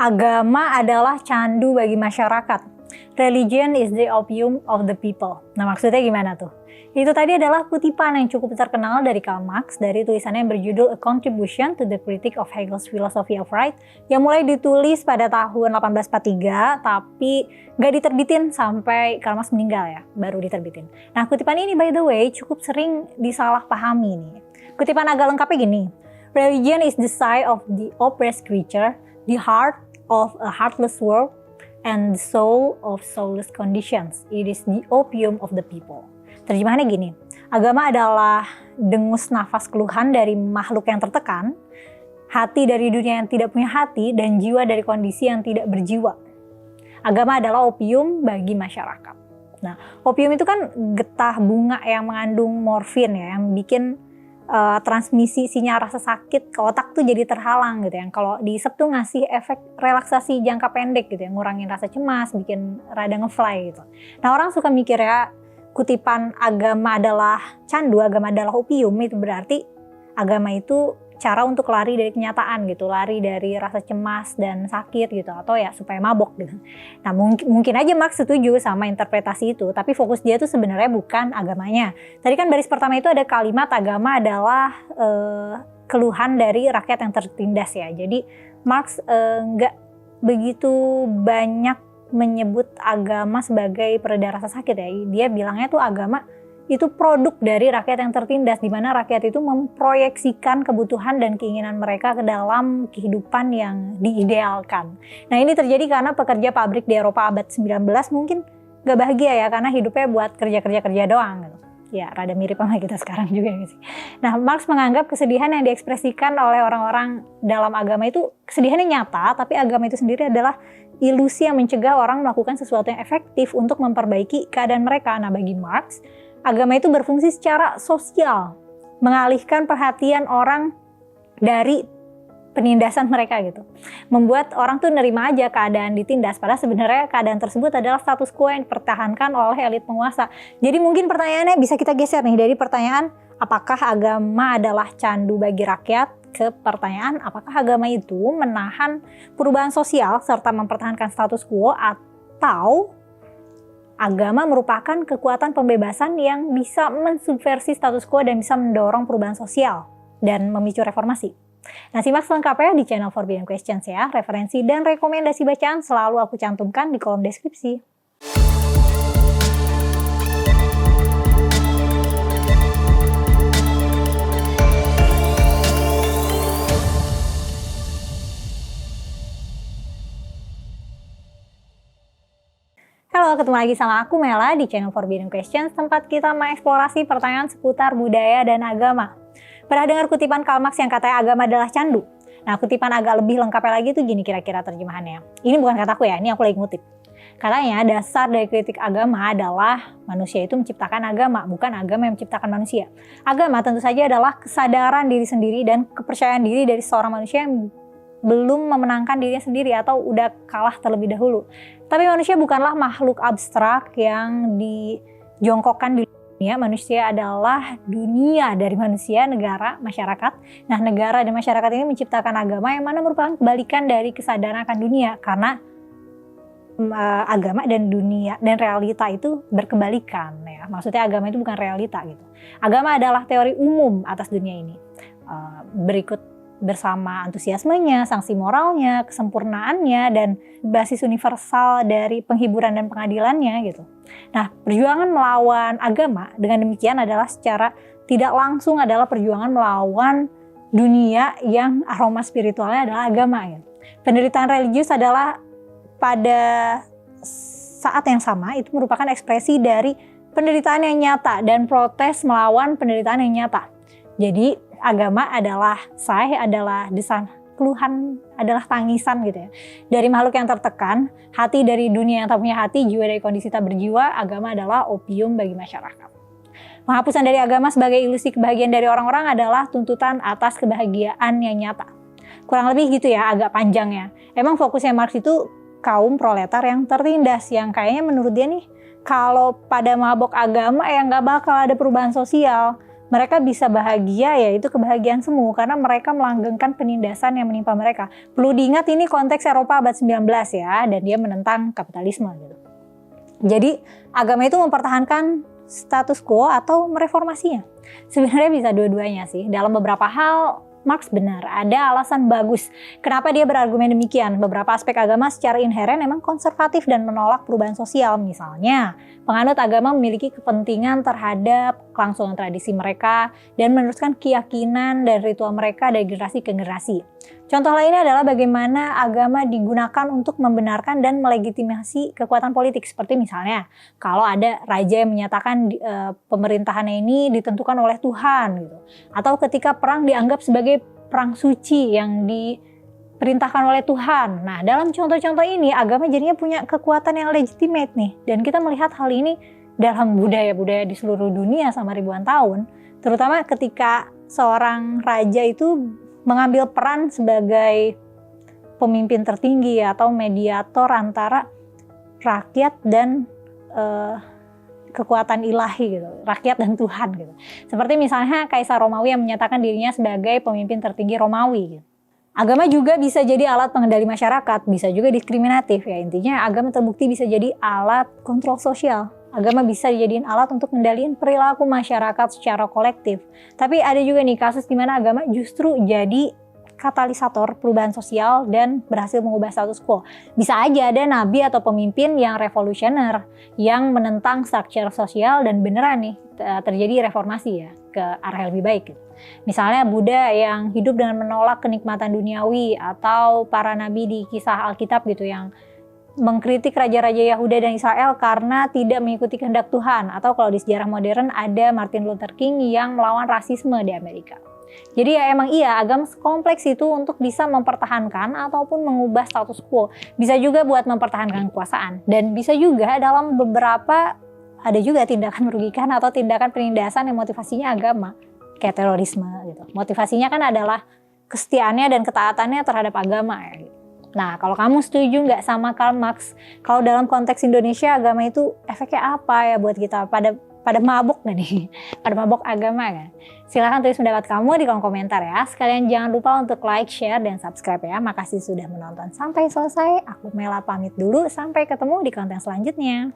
agama adalah candu bagi masyarakat. Religion is the opium of the people. Nah, maksudnya gimana tuh? Itu tadi adalah kutipan yang cukup terkenal dari Karl Marx dari tulisannya yang berjudul A Contribution to the Critique of Hegel's Philosophy of Right yang mulai ditulis pada tahun 1843 tapi nggak diterbitin sampai Karl Marx meninggal ya, baru diterbitin. Nah, kutipan ini by the way cukup sering disalahpahami nih. Kutipan agak lengkapnya gini. Religion is the sigh of the oppressed creature, the heart of a heartless world, and the soul of soulless conditions. It is the opium of the people. Terjemahannya gini, agama adalah dengus nafas keluhan dari makhluk yang tertekan, hati dari dunia yang tidak punya hati, dan jiwa dari kondisi yang tidak berjiwa. Agama adalah opium bagi masyarakat. Nah, opium itu kan getah bunga yang mengandung morfin ya, yang bikin transmisi sinyal rasa sakit ke otak tuh jadi terhalang gitu ya. Kalau diisep tuh ngasih efek relaksasi jangka pendek gitu ya, ngurangin rasa cemas, bikin rada ngefly gitu. Nah, orang suka mikir ya, kutipan agama adalah candu, agama adalah opium, itu berarti agama itu cara untuk lari dari kenyataan gitu, lari dari rasa cemas dan sakit gitu, atau ya supaya mabok gitu. Nah, mungkin aja Marx setuju sama interpretasi itu, tapi fokus dia tuh sebenarnya bukan agamanya. Tadi kan baris pertama itu ada kalimat agama adalah keluhan dari rakyat yang tertindas ya. Jadi Marx nggak begitu banyak menyebut agama sebagai pereda rasa sakit ya. Dia bilangnya tuh agama itu produk dari rakyat yang tertindas, di mana rakyat itu memproyeksikan kebutuhan dan keinginan mereka ke dalam kehidupan yang diidealkan. Nah, ini terjadi karena pekerja pabrik di Eropa abad 19 mungkin gak bahagia ya, karena hidupnya buat kerja doang gitu. Ya, rada mirip sama kita sekarang juga sih. Nah, Marx menganggap kesedihan yang diekspresikan oleh orang-orang dalam agama itu kesedihannya nyata, tapi agama itu sendiri adalah ilusi yang mencegah orang melakukan sesuatu yang efektif untuk memperbaiki keadaan mereka. Nah, bagi Marx, agama itu berfungsi secara sosial, mengalihkan perhatian orang dari penindasan mereka gitu. Membuat orang tuh nerima aja keadaan ditindas, padahal sebenarnya keadaan tersebut adalah status quo yang dipertahankan oleh elit penguasa. Jadi mungkin pertanyaannya bisa kita geser nih dari pertanyaan apakah agama adalah candu bagi rakyat ke pertanyaan apakah agama itu menahan perubahan sosial serta mempertahankan status quo, atau agama merupakan kekuatan pembebasan yang bisa mensubversi status quo dan bisa mendorong perubahan sosial dan memicu reformasi. Nah, simak selengkapnya di channel Forbidden Questions ya. Referensi dan rekomendasi bacaan selalu aku cantumkan di kolom deskripsi. Halo, ketemu lagi sama aku Mela di channel Forbidden Questions, tempat kita mengeksplorasi pertanyaan seputar budaya dan agama. Pernah dengar kutipan Karl Marx yang katanya agama adalah candu? Nah, kutipan agak lebih lengkapnya lagi tuh gini kira-kira terjemahannya. Ini bukan kataku ya, ini aku lagi ngutip. Katanya dasar dari kritik agama adalah manusia itu menciptakan agama, bukan agama yang menciptakan manusia. Agama tentu saja adalah kesadaran diri sendiri dan kepercayaan diri dari seorang manusia yang belum memenangkan dirinya sendiri atau udah kalah terlebih dahulu. Tapi manusia bukanlah makhluk abstrak yang dijongkokkan di dunia. Manusia adalah dunia dari manusia, negara, masyarakat. Nah, negara dan masyarakat ini menciptakan agama yang mana merupakan kebalikan dari kesadaran akan dunia. Karena agama dan dunia dan realita itu berkebalikan ya. Maksudnya agama itu bukan realita gitu. Agama adalah teori umum atas dunia ini. Berikut bersama antusiasmenya, sanksi moralnya, kesempurnaannya, dan basis universal dari penghiburan dan pengadilannya gitu. Nah, perjuangan melawan agama dengan demikian adalah secara tidak langsung adalah perjuangan melawan dunia yang aroma spiritualnya adalah agama gitu. Penderitaan religius adalah pada saat yang sama itu merupakan ekspresi dari penderitaan yang nyata dan protes melawan penderitaan yang nyata. Jadi agama adalah adalah desain, keluhan adalah tangisan gitu ya. Dari makhluk yang tertekan, hati dari dunia yang tak punya hati, jiwa dari kondisi tak berjiwa, agama adalah opium bagi masyarakat. Penghapusan dari agama sebagai ilusi kebahagiaan dari orang-orang adalah tuntutan atas kebahagiaan yang nyata. Kurang lebih gitu ya, agak panjang ya. Emang fokusnya Marx itu kaum proletar yang tertindas, yang kayaknya menurut dia nih, kalau pada mabok agama ya nggak bakal ada perubahan sosial. mereka bisa bahagia, ya itu kebahagiaan semu karena mereka melanggengkan penindasan yang menimpa mereka. Perlu diingat ini konteks Eropa abad 19 ya, dan dia menentang kapitalisme gitu. Jadi agama itu mempertahankan status quo atau mereformasinya. Sebenarnya bisa dua-duanya sih. Dalam beberapa hal Marx benar, ada alasan bagus kenapa dia berargumen demikian. Beberapa aspek agama secara inheren memang konservatif dan menolak perubahan sosial. Misalnya, penganut agama memiliki kepentingan terhadap kelangsungan tradisi mereka dan meneruskan keyakinan dan ritual mereka dari generasi ke generasi. Contoh lainnya adalah bagaimana agama digunakan untuk membenarkan dan melegitimasi kekuatan politik. Seperti misalnya, kalau ada raja yang menyatakan pemerintahannya ini ditentukan oleh Tuhan gitu. Atau ketika perang dianggap sebagai perang suci yang diperintahkan oleh Tuhan. Nah, dalam contoh-contoh ini agama jadinya punya kekuatan yang legitimate nih. Dan kita melihat hal ini dalam budaya-budaya di seluruh dunia selama ribuan tahun. Terutama ketika seorang raja itu mengambil peran sebagai pemimpin tertinggi atau mediator antara rakyat dan kekuatan ilahi gitu, rakyat dan Tuhan gitu. Seperti misalnya Kaisar Romawi yang menyatakan dirinya sebagai pemimpin tertinggi Romawi gitu. Agama juga bisa jadi alat pengendali masyarakat, bisa juga diskriminatif ya. Intinya agama terbukti bisa jadi alat kontrol sosial. Agama bisa dijadiin alat untuk mengendalikan perilaku masyarakat secara kolektif. Tapi ada juga nih kasus di mana agama justru jadi katalisator perubahan sosial dan berhasil mengubah status quo. Bisa aja ada nabi atau pemimpin yang revolusioner, yang menentang struktur sosial dan beneran nih terjadi reformasi ya ke arah yang lebih baik gitu. Misalnya Buddha yang hidup dengan menolak kenikmatan duniawi, atau para nabi di kisah Alkitab gitu yang mengkritik raja-raja Yahuda dan Israel karena tidak mengikuti kehendak Tuhan. Atau kalau di sejarah modern ada Martin Luther King yang melawan rasisme di Amerika. Jadi ya emang iya, agama kompleks itu untuk bisa mempertahankan ataupun mengubah status quo. Bisa juga buat mempertahankan kekuasaan. Dan bisa juga dalam beberapa, ada juga tindakan merugikan atau tindakan penindasan yang motivasinya agama. Kayak terorisme gitu. Motivasinya kan adalah kesetiaannya dan ketaatannya terhadap agama ya gitu. Nah, kalau kamu setuju nggak sama Karl Marx? Kalau dalam konteks Indonesia agama itu efeknya apa ya buat kita? Pada mabuk nggak nih? Pada mabuk agama kan? Silahkan tulis pendapat kamu di kolom komentar ya. Sekalian jangan lupa untuk like, share, dan subscribe ya. Makasih sudah menonton sampai selesai. Aku Mela pamit dulu. Sampai ketemu di konten selanjutnya.